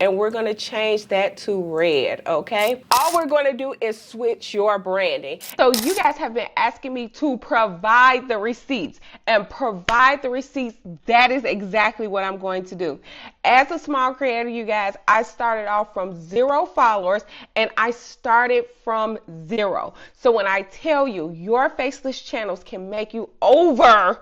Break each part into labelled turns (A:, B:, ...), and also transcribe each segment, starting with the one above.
A: and we're going to change that to red, okay? All we're going to do is switch your branding. So you guys have been asking me to provide the receipts, and provide the receipts, that is exactly what I'm going to do. As a small creator, you guys, I started off from 0 followers, and I started from 0. So when I tell you your faceless channels can make you over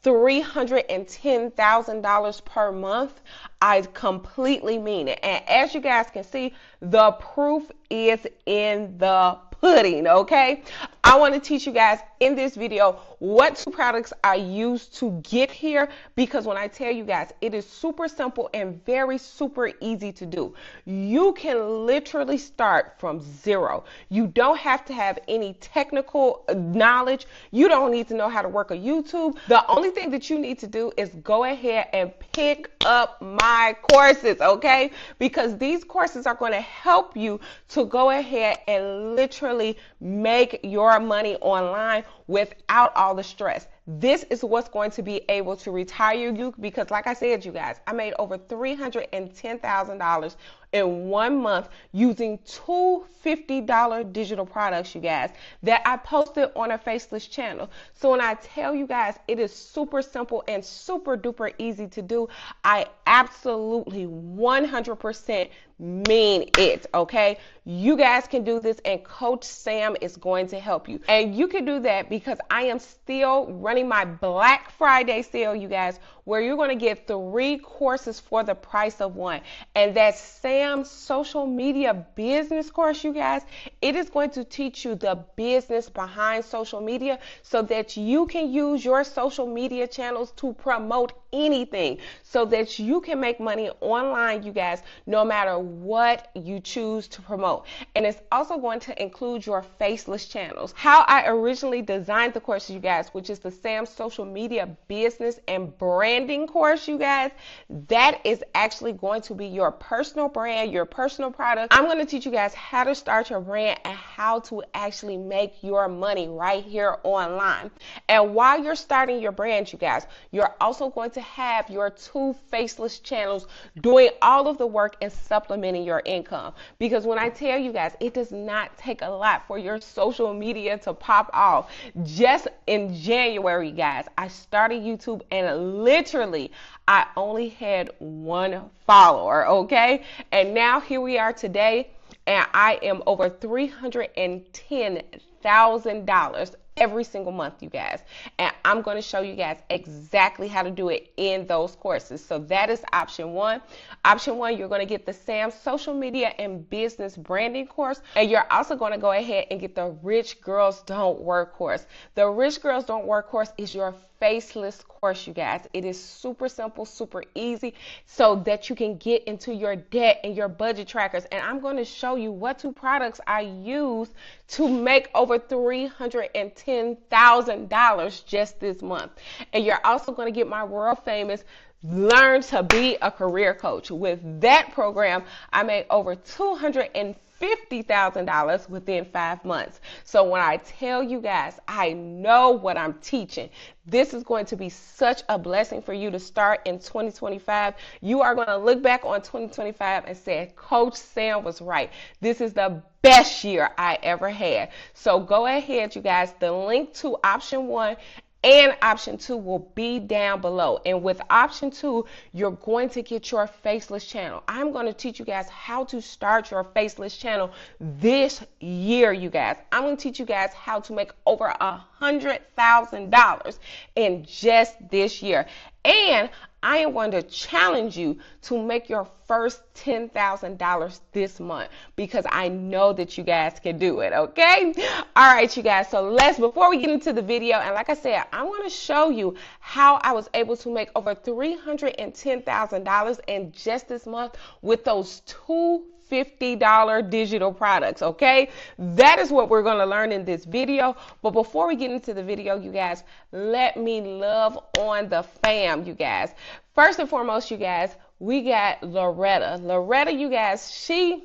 A: $310,000 per month, I completely mean it. And as you guys can see, the proof is in the pudding, okay? I want to teach you guys in this video what 2 products I used to get here, because when I tell you guys, it is super simple and very super easy to do. You can literally start from 0. You don't have to have any technical knowledge. You don't need to know how to work a YouTube. The only thing that you need to do is go ahead and pick up my courses, okay? Because these courses are going to help you to go ahead and literally make your money online without all the stress. This is what's going to be able to retire you, because like I said, you guys, I made over $310,000 in 1 month using 2 $50 digital products, you guys, that I posted on a faceless channel. So when I tell you guys it is super simple and super duper easy to do, I absolutely 100% mean it, okay? You guys can do this, and Coach Sam is going to help you. And you can do that because I am still running my Black Friday sale, you guys, where you're going to get 3 courses for the price of 1. And that's Sam's social media business course, you guys. It is going to teach you the business behind social media so that you can use your social media channels to promote anything, so that you can make money online, you guys, no matter what you choose to promote. And it's also going to include your faceless channels. How I originally designed the course, you guys, which is the Sam's social media business and branding course, you guys, that is actually going to be your personal brand, your personal product. I'm going to teach you guys how to start your brand and how to actually make your money right here online. And while you're starting your brand, you guys, you're also going to have your 2 faceless channels doing all of the work and supplementing your income. Because when I tell you guys, it does not take a lot for your social media to pop off. Just in January, guys, I started YouTube, and literally I only had 1 follower, okay? And now here we are today, and I am over $310,000 every single month, you guys. And I'm going to show you guys exactly how to do it in those courses. So that is option 1. Option 1, you're going to get the Sam's social media and business branding course, and you're also going to go ahead and get the Rich Girls Don't Work course. The Rich Girls Don't Work course is your faceless course, you guys. It is super simple, super easy, so that you can get into your debt and your budget trackers. And I'm going to show you what 2 products I use to make over $310,000 just this month. And you're also going to get my world famous Learn to Be a Career Coach. With that program, I made over $250,000 within 5 months. So when I tell you guys, I know what I'm teaching. This is going to be such a blessing for you to start in 2025. You are going to look back on 2025 and say, Coach Sam was right. This is the best year I ever had. So go ahead, you guys. The link to option 1 and option 2 will be down below. And with option 2, you're going to get your faceless channel. I'm going to teach you guys how to start your faceless channel this year, you guys. I'm going to teach you guys how to make over $100,000 in just this year. And I am going to challenge you to make your first $10,000 this month, because I know that you guys can do it, okay? All right, you guys, so before we get into the video, and like I said, I want to show you how I was able to make over $310,000 in just this month with those 2 $50 digital products, okay? That is what we're going to learn in this video. But before we get into the video, you guys, let me love on the fam, you guys. First and foremost, you guys, we got Loretta. Loretta, you guys, she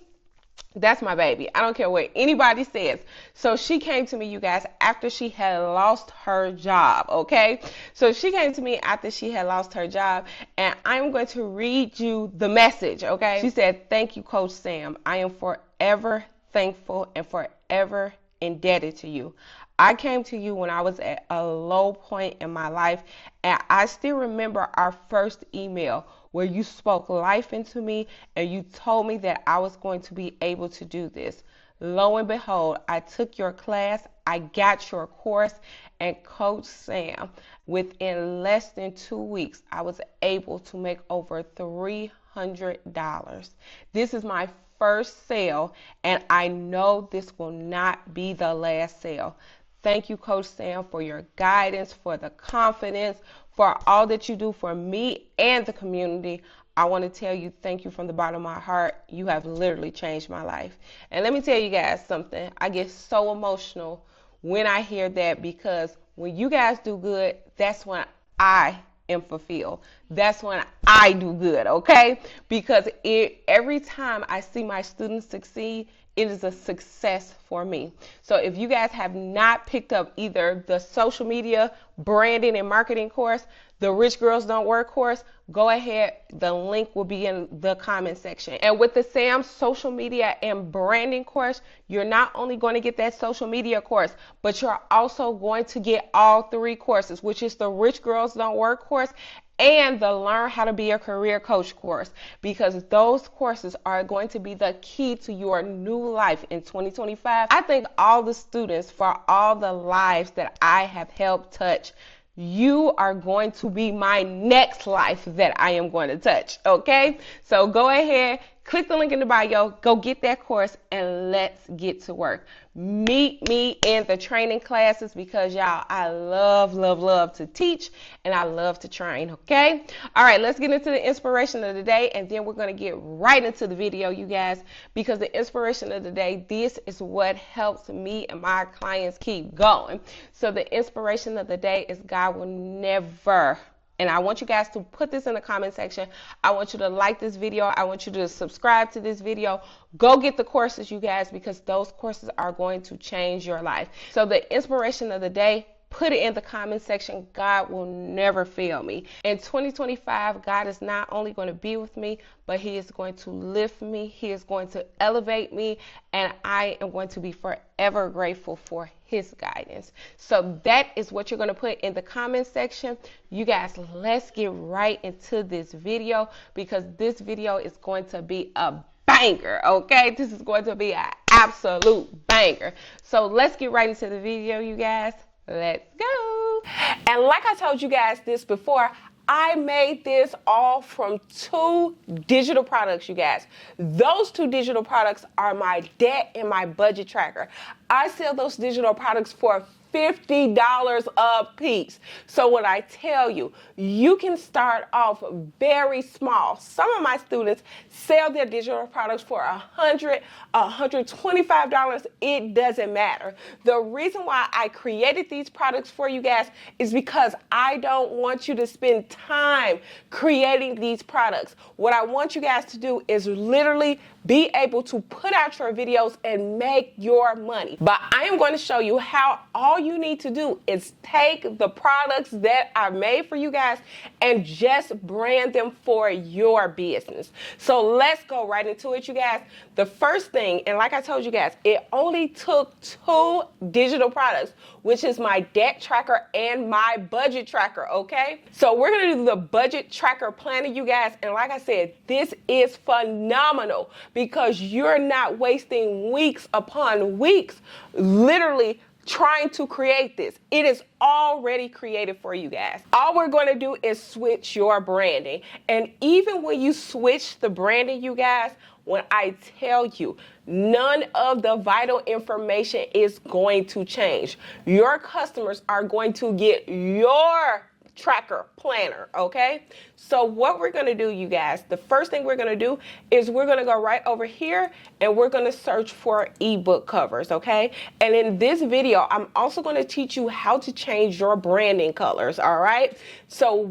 A: That's my baby. I don't care what anybody says. So she came to me, you guys, after she had lost her job, okay? So she came to me after she had lost her job, and I'm going to read you the message, okay? She said, "Thank you, Coach Sam. I am forever thankful and forever indebted to you. I came to you when I was at a low point in my life, and I still remember our first email where you spoke life into me and you told me that I was going to be able to do this. Lo and behold, I took your class, I got your course, and Coach Sam, within less than 2 weeks, I was able to make over $300. This is my first sale, and I know this will not be the last sale. Thank you, Coach Sam, for your guidance, for the confidence, for all that you do for me and the community. I want to tell you thank you from the bottom of my heart. You have literally changed my life." And let me tell you guys something. I get so emotional when I hear that, because when you guys do good, that's when I am fulfilled. That's when I do good, okay? Because every time I see my students succeed, it is a success for me. So if you guys have not picked up either the social media branding and marketing course, the Rich Girls Don't Work course, go ahead. The link will be in the comment section. And with the Sam social media and branding course, you're not only going to get that social media course, but you're also going to get all 3 courses, which is the Rich Girls Don't Work course and the Learn How to Be a Career Coach course, because those courses are going to be the key to your new life in 2025. I thank all the students for all the lives that I have helped touch. You are going to be my next life that I am going to touch, okay? So go ahead, click the link in the bio, go get that course, and let's get to work. Meet me in the training classes, because y'all, I love to teach, and I love to train, okay? All right, let's get into the inspiration of the day, and then we're going to get right into the video, you guys, because the inspiration of the day, this is what helps me and my clients keep going. So the inspiration of the day is God will never, and I want you guys to put this in the comment section. I want you to like this video. I want you to subscribe to this video. Go get the courses, you guys, because those courses are going to change your life. So the inspiration of the day, put it in the comment section. God will never fail me. In 2025, God is not only going to be with me, but He is going to lift me. He is going to elevate me, and I am going to be forever grateful for His guidance. So that is what you're going to put in the comment section. You guys, let's get right into this video, because this video is going to be a banger, okay? This is going to be an absolute banger. So let's get right into the video, you guys. Let's go. And like I told you guys this before, I made this all from 2 digital products, you guys. Those 2 digital products are my debt and my budget tracker. I sell those digital products for $50 a piece. So when I tell you, you can start off very small. Some of my students sell their digital products for $100, $125. It doesn't matter. The reason why I created these products for you guys is because I don't want you to spend time creating these products. What I want you guys to do is literally be able to put out your videos and make your money. But I am going to show you how all you need to do is take the products that I made for you guys and just brand them for your business. So let's go right into it, you guys. The first thing, and like I told you guys, it only took 2 digital products, which is my debt tracker and my budget tracker, okay? So we're gonna do the budget tracker planner, you guys, and like I said, this is phenomenal because you're not wasting weeks upon weeks literally trying to create this. It is already created for you guys. All we're going to do is switch your branding. And even when you switch the branding, you guys, when I tell you, none of the vital information is going to change. Your customers are going to get your tracker planner, okay? So what we're gonna do, you guys, the first thing we're gonna do is we're gonna go right over here and we're gonna search for ebook covers, okay? And in this video, I'm also gonna teach you how to change your branding colors, all right? So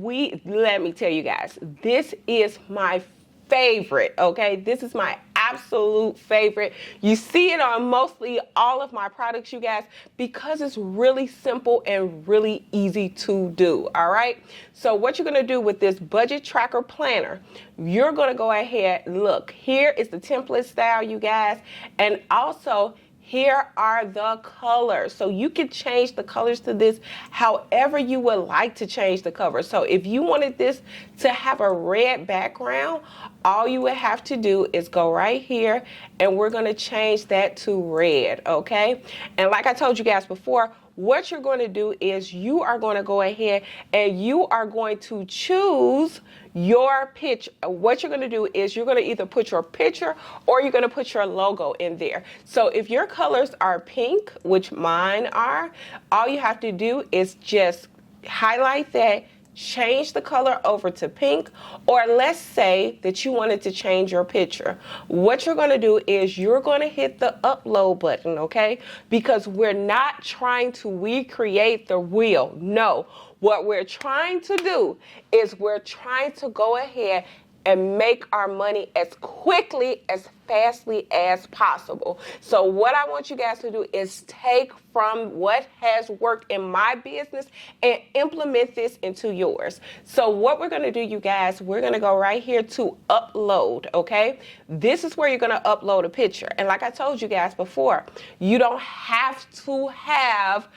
A: let me tell you guys, this is my favorite, okay? This is my absolute favorite. You see it on mostly all of my products, you guys, because it's really simple and really easy to do, all right? So what you're gonna do with this budget tracker planner, you're gonna go ahead, look, here is the template style, you guys, and also here are the colors. So you can change the colors to this however you would like to change the cover. So if you wanted this to have a red background, all you would have to do is go right here and we're gonna change that to red, okay? And like I told you guys before, what you're going to do is you are going to go ahead and you are going to choose your picture. What you're going to do is you're going to either put your picture or you're going to put your logo in there. So if your colors are pink, which mine are, all you have to do is just highlight that, change the color over to pink, or let's say that you wanted to change your picture. What you're going to do is you're going to hit the upload button, okay? Because we're not trying to recreate the wheel. No, what we're trying to do is we're trying to go ahead and make our money as quickly, as fastly as possible. So what I want you guys to do is take from what has worked in my business and implement this into yours. So what we're gonna do, you guys, we're gonna go right here to upload, okay? This is where you're gonna upload a picture. And like I told you guys before, you don't have to have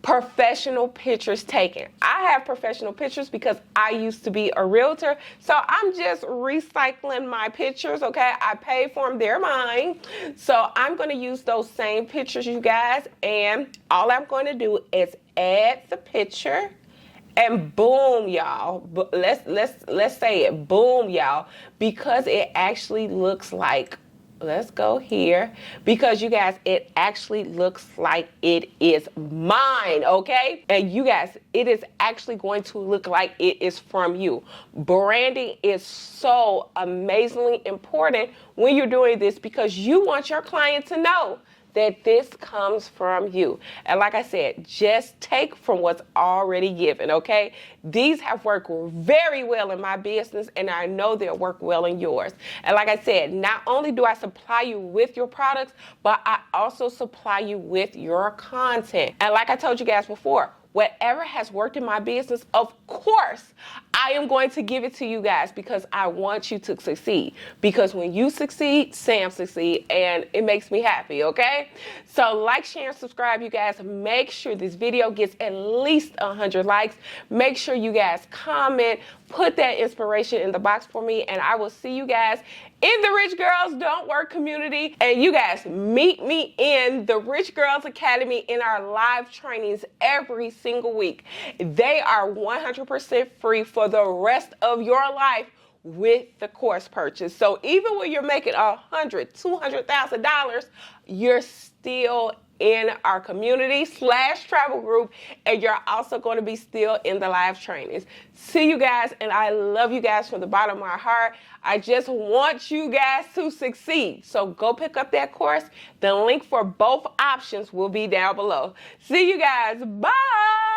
A: professional pictures taken. I have professional pictures because I used to be a realtor, so I'm just recycling my pictures, okay? I paid for them, they're mine. So I'm gonna use those same pictures, you guys, and all I'm gonna do is add the picture, and boom, y'all. Let's say it, boom, y'all, because it actually looks like, let's go here, because you guys, it actually looks like it is mine, okay? And you guys, it is actually going to look like it is from you. Branding is so amazingly important when you're doing this because you want your client to know that this comes from you. And like I said, just take from what's already given, okay? These have worked very well in my business, and I know they'll work well in yours. And like I said, not only do I supply you with your products, but I also supply you with your content. And like I told you guys before, whatever has worked in my business, of course, I am going to give it to you guys because I want you to succeed. Because when you succeed, Sam succeed, and it makes me happy, okay? So like, share, and subscribe, you guys. Make sure this video gets at least 100 likes. Make sure you guys comment, put that inspiration in the box for me, and I will see you guys in the Rich Girls Don't Work community. And you guys, meet me in the Rich Girls Academy in our live trainings every single week. They are 100% free for the rest of your life with the course purchase. So even when you're making $100,000, $200,000, you're still in our community / travel group, and you're also going to be still in the live trainings. See you guys, and I love you guys from the bottom of my heart. I just want you guys to succeed. So go pick up that course. The link for both options will be down below. See you guys. Bye.